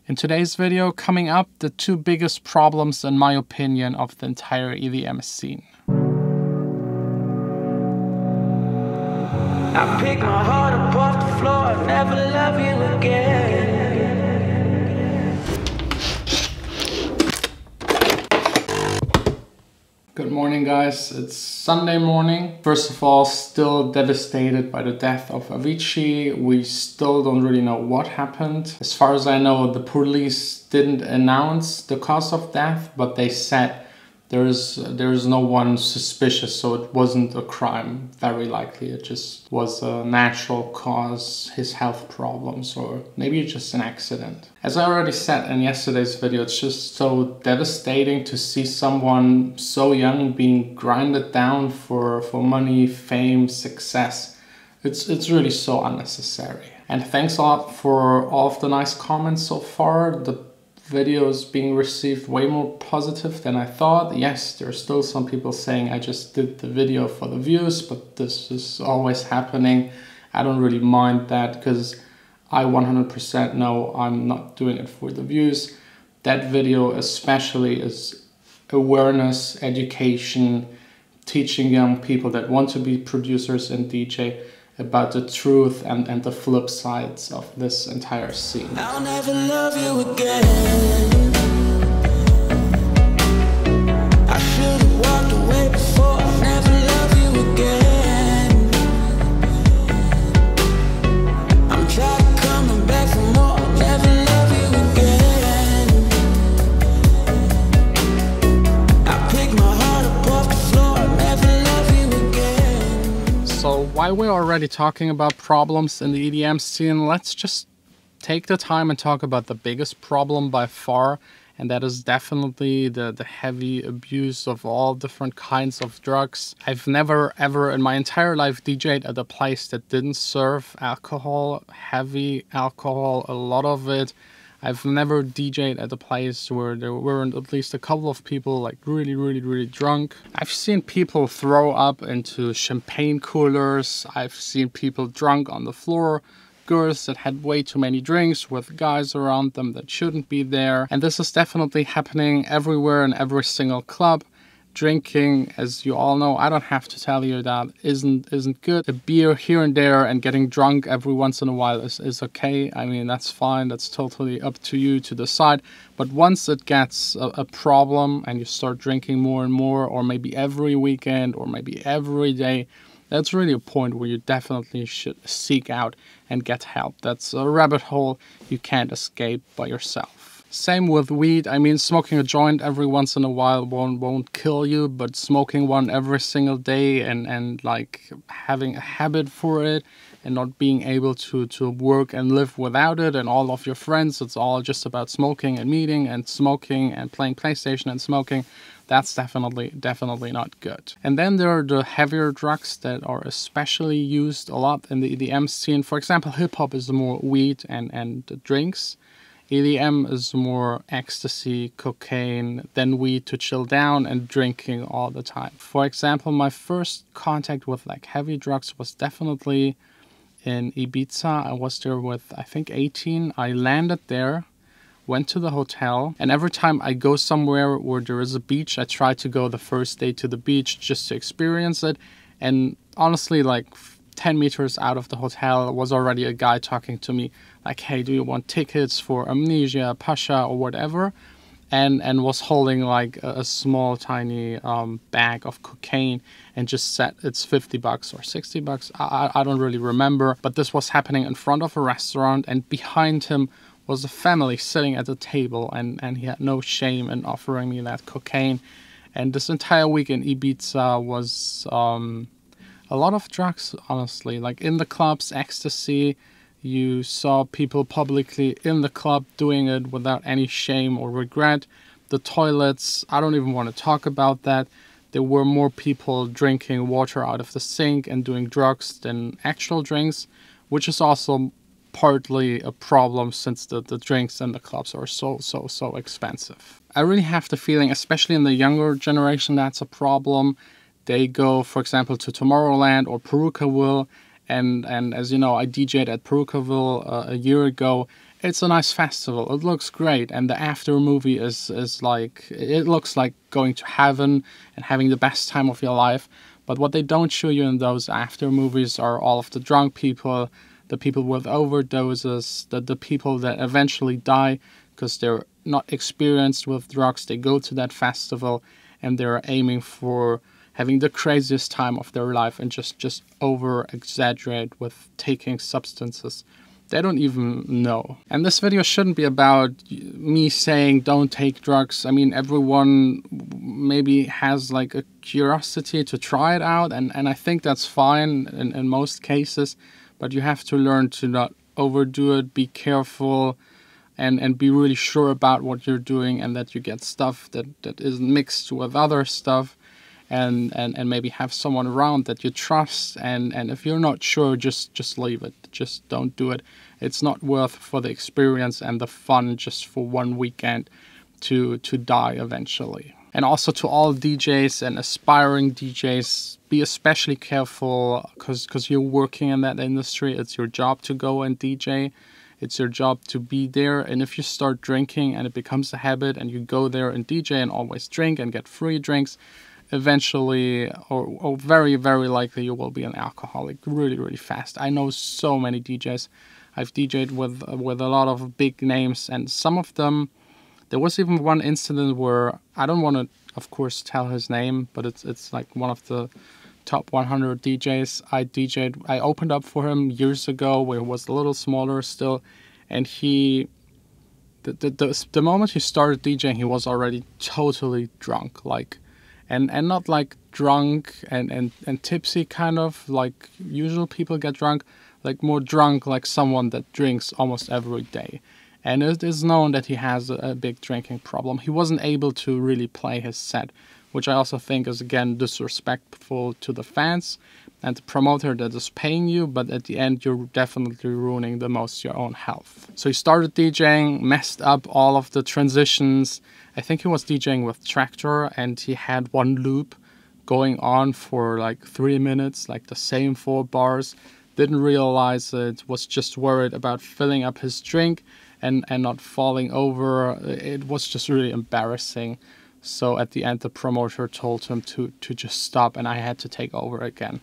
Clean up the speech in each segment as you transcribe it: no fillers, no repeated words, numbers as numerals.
In today's video, coming up, the two biggest problems in my opinion of the entire EDM scene. I pick my heart up off the floor, never love you again. Good morning, guys. It's Sunday morning. First of all, still devastated by the death of Avicii. We still don't really know what happened. As far as I know, the police didn't announce the cause of death, but they said there is no one suspicious, so it wasn't a crime. Very likely it just was a natural cause, his health problems, or maybe just an accident. As I already said in yesterday's video, it's just so devastating to see someone so young being grinded down for money, fame, success. It's really so unnecessary. And thanks a lot for all of the nice comments so far. The video is being received way more positive than I thought. Yes, there's still some people saying I just did the video for the views, but this is always happening. I don't really mind that because I 100% know I'm not doing it for the views. That video especially is awareness, education, teaching young people that want to be producers and DJ about the truth and the flip sides of this entire scene. I'll never love you again. I should have walked away before. I'll never love you again. I'm tired of coming back for more. I'll never love you again. I pick my heart up off the floor. I'll never love you again. So while we're already talking about problems in the EDM scene, let's just take the time and talk about the biggest problem by far, and that is definitely the heavy abuse of all different kinds of drugs. I've never ever in my entire life DJ'd at a place that didn't serve alcohol, heavy alcohol, a lot of it. I've never DJ'd at a place where there weren't at least a couple of people like really drunk. I've seen people throw up into champagne coolers. I've seen people drunk on the floor, girls that had way too many drinks with guys around them that shouldn't be there. And this is definitely happening everywhere in every single club. Drinking, as you all know, I don't have to tell you that isn't good. A beer here and there and getting drunk every once in a while is okay. I mean, that's fine. That's totally up to you to decide. But once it gets a problem and you start drinking more and more, or maybe every weekend or maybe every day, that's really a point where you definitely should seek out and get help. That's a rabbit hole you can't escape by yourself. Same with weed. I mean, smoking a joint every once in a while won't kill you, but smoking one every single day and like having a habit for it and not being able to work and live without it, and all of your friends, it's all just about smoking and meeting and smoking and playing PlayStation and smoking. That's definitely not good. And then there are the heavier drugs that are especially used a lot in the EDM scene. For example, hip-hop is more weed and drinks. EDM is more ecstasy, cocaine, then weed to chill down, and drinking all the time. For example, my first contact with like heavy drugs was definitely in Ibiza. I was there with, I think, 18. I landed there, went to the hotel, and every time I go somewhere where there is a beach, I try to go the first day to the beach just to experience it. And honestly, like 10 meters out of the hotel was already a guy talking to me like, hey, do you want tickets for Amnesia, Pasha, or whatever? And was holding like a small tiny bag of cocaine and just said it's 50 bucks or 60 bucks. I don't really remember, but this was happening in front of a restaurant, and behind him was a family sitting at the table, and he had no shame in offering me that cocaine. And this entire week in Ibiza was a lot of drugs, honestly. Like in the clubs, ecstasy. You saw people publicly in the club doing it without any shame or regret. The toilets, I don't even want to talk about that. There were more people drinking water out of the sink and doing drugs than actual drinks, which is also partly a problem since the drinks in the clubs are so expensive. I really have the feeling, especially in the younger generation, that's a problem. They go, for example, to Tomorrowland or Perukaville, and as you know, I DJ'd at Perukaville a year ago. it's a nice festival. It looks great, and the after movie is like, it looks like going to heaven and having the best time of your life. But what they don't show you in those after movies are all of the drunk people, the people with overdoses, the people that eventually die because they're not experienced with drugs. They go to that festival and they're aiming for having the craziest time of their life and just over exaggerate with taking substances they don't even know. And this video shouldn't be about me saying don't take drugs. I mean, everyone maybe has like a curiosity to try it out, and I think that's fine in most cases, but you have to learn to not overdo it, be careful, and be really sure about what you're doing, and that you get stuff that isn't mixed with other stuff, and maybe have someone around that you trust, and if you're not sure, just leave it. Just don't do it. It's not worth for the experience and the fun just for one weekend to die eventually. And also to all DJs and aspiring DJs, be especially careful because you're working in that industry. It's your job to go and DJ. It's your job to be there. And if you start drinking and it becomes a habit and you go there and DJ and always drink and get free drinks, eventually or very, very likely you will be an alcoholic really, really fast. I know so many DJs. I've DJed with a lot of big names, and some of them, there was even one incident where, I don't want to, of course, tell his name, but it's like one of the top 100 DJs I opened up for him years ago, where he was a little smaller still, and the moment he started DJing, he was already totally drunk, like, and not like drunk and tipsy, kind of like usual people get drunk, like more drunk, like someone that drinks almost every day. And it is known that he has a big drinking problem. He wasn't able to really play his set, which I also think is, again, disrespectful to the fans and the promoter that is paying you, but at the end, you're definitely ruining the most your own health. So he started DJing, messed up all of the transitions. I think he was DJing with Tractor, and he had one loop going on for like 3 minutes, like the same 4 bars. Didn't realize it, was just worried about filling up his drink and not falling over. It was just really embarrassing. So at the end, the promoter told him to just stop, and I had to take over again.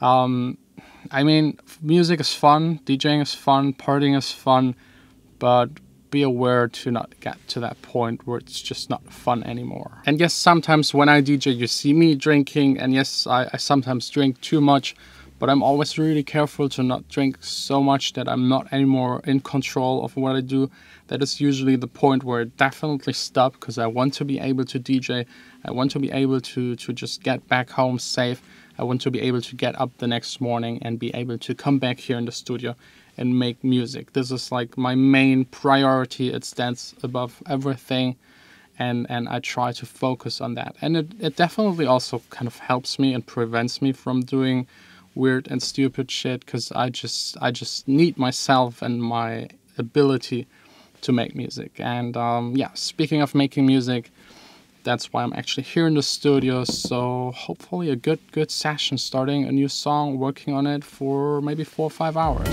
I mean, music is fun, DJing is fun, partying is fun, but be aware to not get to that point where it's just not fun anymore. And yes, sometimes when I DJ, you see me drinking, and yes, I sometimes drink too much, but I'm always really careful to not drink so much that I'm not anymore in control of what I do. That is usually the point where I definitely stop, because I want to be able to DJ. I want to be able to just get back home safe. I want to be able to get up the next morning and be able to come back here in the studio and make music. This is like my main priority. It stands above everything, and I try to focus on that. And it definitely also kind of helps me and prevents me from doing weird and stupid shit, because I just need myself and my ability to make music. And yeah, speaking of making music, that's why I'm actually here in the studio. So hopefully a good session, starting a new song, working on it for maybe 4 or 5 hours.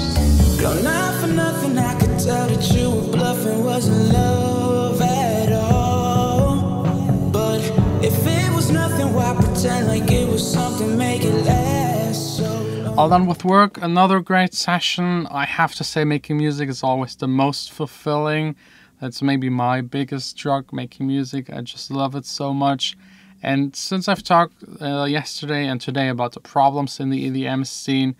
Girl, not for nothing, I could tell that you were bluffing, wasn't love at all. But if it was nothing, why pretend like it was something, make it last so long. All done with work, another great session. I have to say, making music is always the most fulfilling. That's maybe my biggest drug, making music. I just love it so much. And since I've talked yesterday and today about the problems in the EDM scene,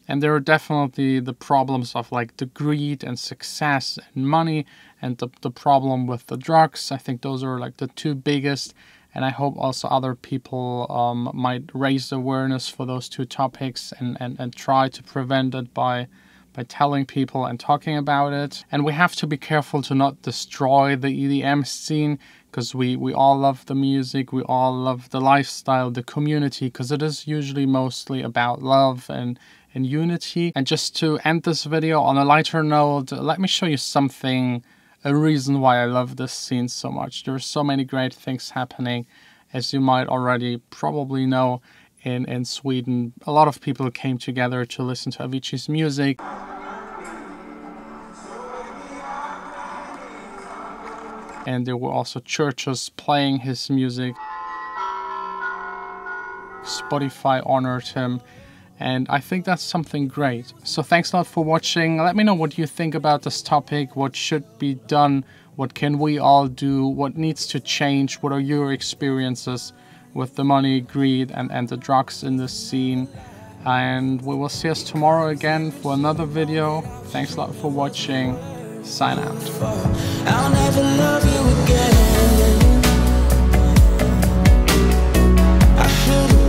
and there are definitely the problems of like the greed and success and money, and the problem with the drugs. I think those are like the 2 biggest. And I hope also other people might raise awareness for those 2 topics and try to prevent it by telling people and talking about it. And we have to be careful to not destroy the EDM scene, because we all love the music, we all love the lifestyle, the community, because it is usually mostly about love and unity. And just to end this video on a lighter note, let me show you something, a reason why I love this scene so much. There are so many great things happening, as you might already probably know. In Sweden, a lot of people came together to listen to Avicii's music. and there were also churches playing his music. Spotify honored him, and I think that's something great. So thanks a lot for watching. Let me know what you think about this topic, what should be done, what can we all do, what needs to change, what are your experiences with the money, greed, and the drugs in this scene. And we will see us tomorrow again for another video. Thanks a lot for watching. Sign out. I'll never love you again. I should